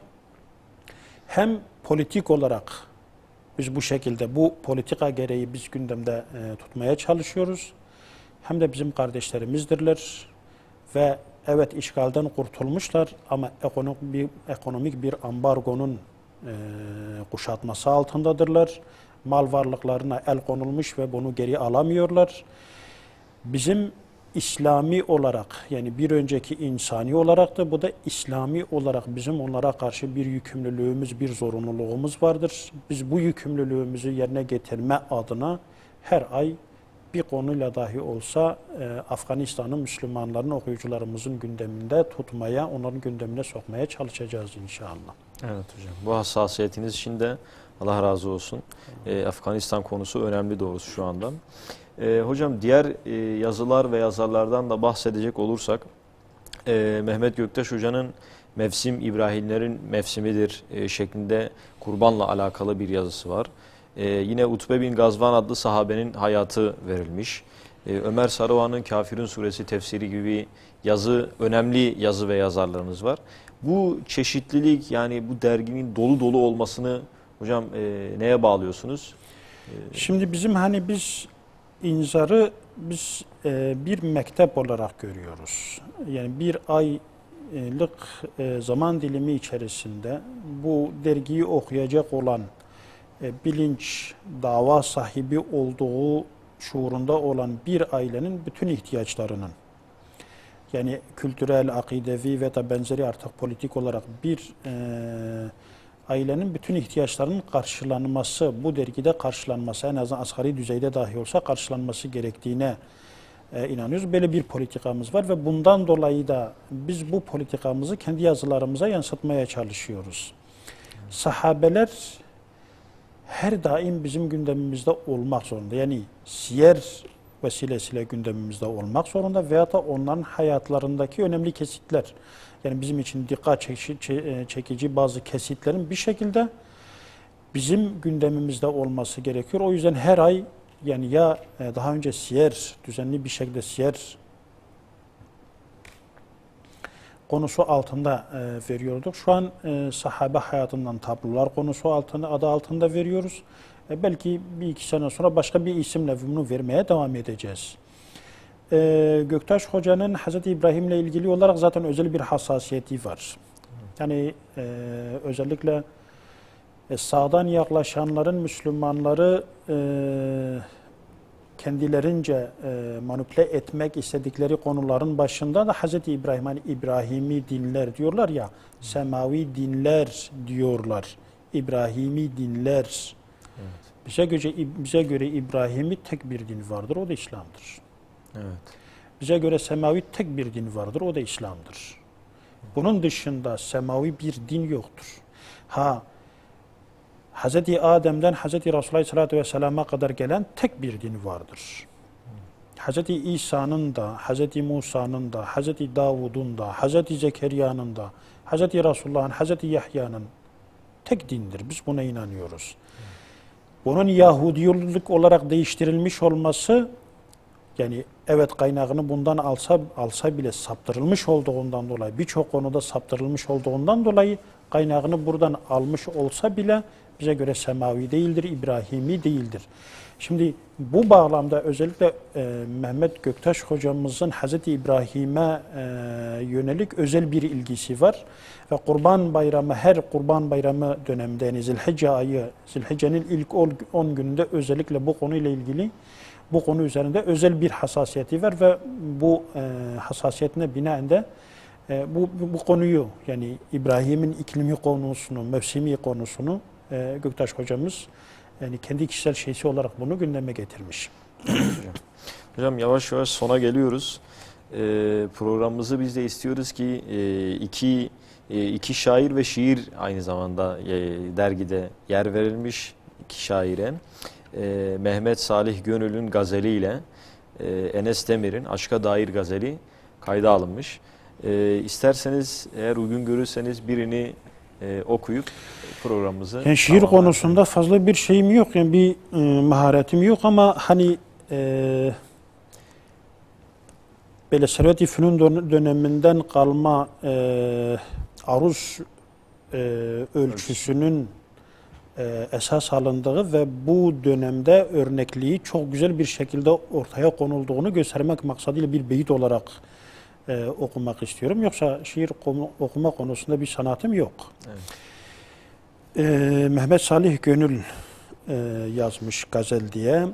hem politik olarak biz bu şekilde, bu politika gereği biz gündemde tutmaya çalışıyoruz. Hem de bizim kardeşlerimizdirler ve evet, işgalden kurtulmuşlar ama ekonomik bir ambargonun kuşatması altındadırlar. Mal varlıklarına el konulmuş ve bunu geri alamıyorlar. Bizim İslami olarak, yani bir önceki insani olarak da bu da İslami olarak bizim onlara karşı bir yükümlülüğümüz, bir zorunluluğumuz vardır. Biz bu yükümlülüğümüzü yerine getirme adına her ay bir konuyla dahi olsa Afganistan'ın, Müslümanların, okuyucularımızın gündeminde tutmaya, onların gündemine sokmaya çalışacağız inşallah. Evet hocam. Bu hassasiyetiniz için de Allah razı olsun. Afganistan konusu önemli doğrusu şu anda. Hocam diğer yazılar ve yazarlardan da bahsedecek olursak, Mehmet Göktaş Hoca'nın Mevsim İbrahimlerin Mevsimidir şeklinde kurbanla alakalı bir yazısı var. Yine Utbe bin Gazvan adlı sahabenin hayatı verilmiş. Ömer Saruhan'ın Kafirun Suresi tefsiri gibi önemli yazı ve yazarlarınız var. Bu çeşitlilik, yani bu derginin dolu dolu olmasını hocam neye bağlıyorsunuz? Şimdi bizim biz İnzar'ı bir mektep olarak görüyoruz. Yani bir aylık zaman dilimi içerisinde bu dergiyi okuyacak olan bilinç, dava sahibi olduğu şuurunda olan bir ailenin bütün ihtiyaçlarının, yani kültürel, akidevi ve da benzeri artık politik olarak bir ailenin bütün ihtiyaçlarının karşılanması, bu dergide karşılanması, en azından asgari düzeyde dahi olsa karşılanması gerektiğine inanıyoruz. Böyle bir politikamız var ve bundan dolayı da biz bu politikamızı kendi yazılarımıza yansıtmaya çalışıyoruz. Sahabeler her daim bizim gündemimizde olmak zorunda. Yani siyer vesilesiyle gündemimizde olmak zorunda veya da onların hayatlarındaki önemli kesitler. Yani bizim için dikkat çekici bazı kesitlerin bir şekilde bizim gündemimizde olması gerekiyor. O yüzden her ay, yani ya daha önce düzenli bir şekilde siyer konusu altında veriyorduk. Şu an sahabe hayatından tablolar konusu altında, adı altında veriyoruz. Belki bir iki sene sonra başka bir isimle bunu vermeye devam edeceğiz. Göktaş Hoca'nın Hz. İbrahim'le ilgili olarak zaten özel bir hassasiyeti var. Yani özellikle sağdan yaklaşanların Müslümanları kendilerince manipüle etmek istedikleri konuların başında da Hz. İbrahim, hani İbrahimi dinler diyorlar ya, semavi dinler diyorlar. İbrahimi dinler. Evet. Bize göre İbrahimi tek bir din vardır, o da İslam'dır. Evet. Bize göre semavi tek bir din vardır, o da İslam'dır. Bunun dışında semavi bir din yoktur. Hz. Adem'den Hz. Resulullah Aleyhisselatü Vesselam'a kadar gelen tek bir din vardır. Hz. İsa'nın da, Hz. Musa'nın da, Hz. Davud'un da, Hz. Zekeriya'nın da, Hz. Resulullah'ın, Hz. Yahya'nın tek dindir. Biz buna inanıyoruz. Bunun Yahudilik olarak değiştirilmiş olması, yani evet kaynağını bundan alsa bile saptırılmış olduğundan dolayı, birçok konuda saptırılmış olduğundan dolayı kaynağını buradan almış olsa bile bize göre semavi değildir, İbrahimi değildir. Şimdi bu bağlamda özellikle Mehmet Göktaş hocamızın Hz. İbrahim'e yönelik özel bir ilgisi var. Ve Kurban Bayramı, her Kurban Bayramı döneminde, yani Zilhicce'nin ilk 10 gününde özellikle bu konuyla ilgili, bu konu üzerinde özel bir hassasiyeti var ve bu hassasiyetine binaen de bu konuyu, yani İbrahim'in iklimi konusunu, mevsimi konusunu Göktaş hocamız yani kendi kişisel şeysi olarak bunu gündeme getirmiş. Hocam yavaş yavaş sona geliyoruz. Programımızı biz de istiyoruz ki iki şair ve şiir aynı zamanda dergide yer verilmiş, iki şaire. Mehmet Salih Gönül'ün gazeliyle Enes Demir'in Aşka Dair gazeli kayda alınmış. İsterseniz eğer uygun görürseniz birini okuyup programımızı... Yani şiir konusunda fazla bir şeyim yok, yani bir maharetim yok ama hani böyle Servet-i Fünun döneminden kalma aruz ölçüsünün esas alındığı ve bu dönemde örnekliği çok güzel bir şekilde ortaya konulduğunu göstermek maksadıyla bir beyit olarak okumak istiyorum. Yoksa şiir okuma konusunda bir sanatım yok. Evet. Mehmet Salih Gönül yazmış gazel diye.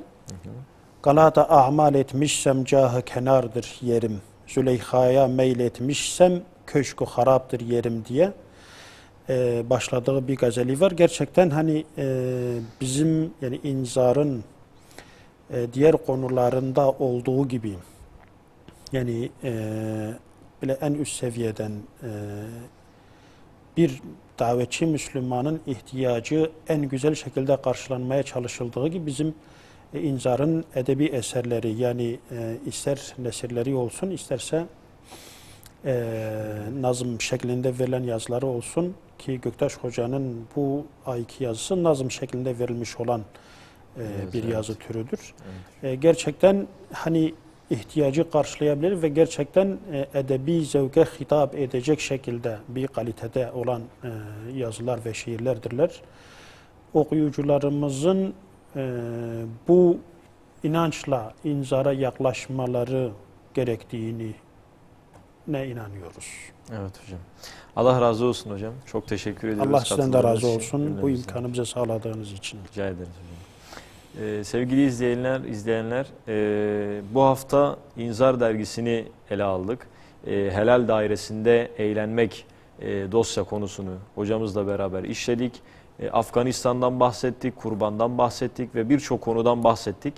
Galata amal etmişsem cahı kenardır yerim. Züleyha'ya meyletmişsem köşkü haraptır yerim diye başladığı bir gazeli var. Gerçekten hani bizim yani inzarın diğer konularında olduğu gibi yani bile en üst seviyeden bir davetçi Müslümanın ihtiyacı en güzel şekilde karşılanmaya çalışıldığı gibi bizim inzarın edebi eserleri, yani ister nesirleri olsun, isterse nazım şeklinde verilen yazıları olsun, ki Göktaş Hoca'nın bu ayki yazısı nazım şeklinde verilmiş olan bir yazı türüdür. Evet. Gerçekten hani ihtiyacı karşılayabilir ve gerçekten edebi zevke hitap edecek şekilde bir kalitede olan yazılar ve şiirlerdirler. Okuyucularımızın bu inançla inzara yaklaşmaları gerektiğini inanıyoruz. Evet hocam. Allah razı olsun hocam. Çok teşekkür ediyoruz. Allah sizden de razı olsun bu imkanı bize sağladığınız için. Rica ederiz hocam. Sevgili izleyenler, bu hafta İnzar dergisini ele aldık. Helal dairesinde eğlenmek dosya konusunu hocamızla beraber işledik. Afganistan'dan bahsettik, kurbandan bahsettik ve birçok konudan bahsettik.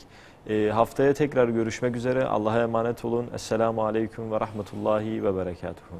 Haftaya tekrar görüşmek üzere. Allah'a emanet olun. Esselamu Aleyküm ve Rahmetullahi ve Berekatuhu.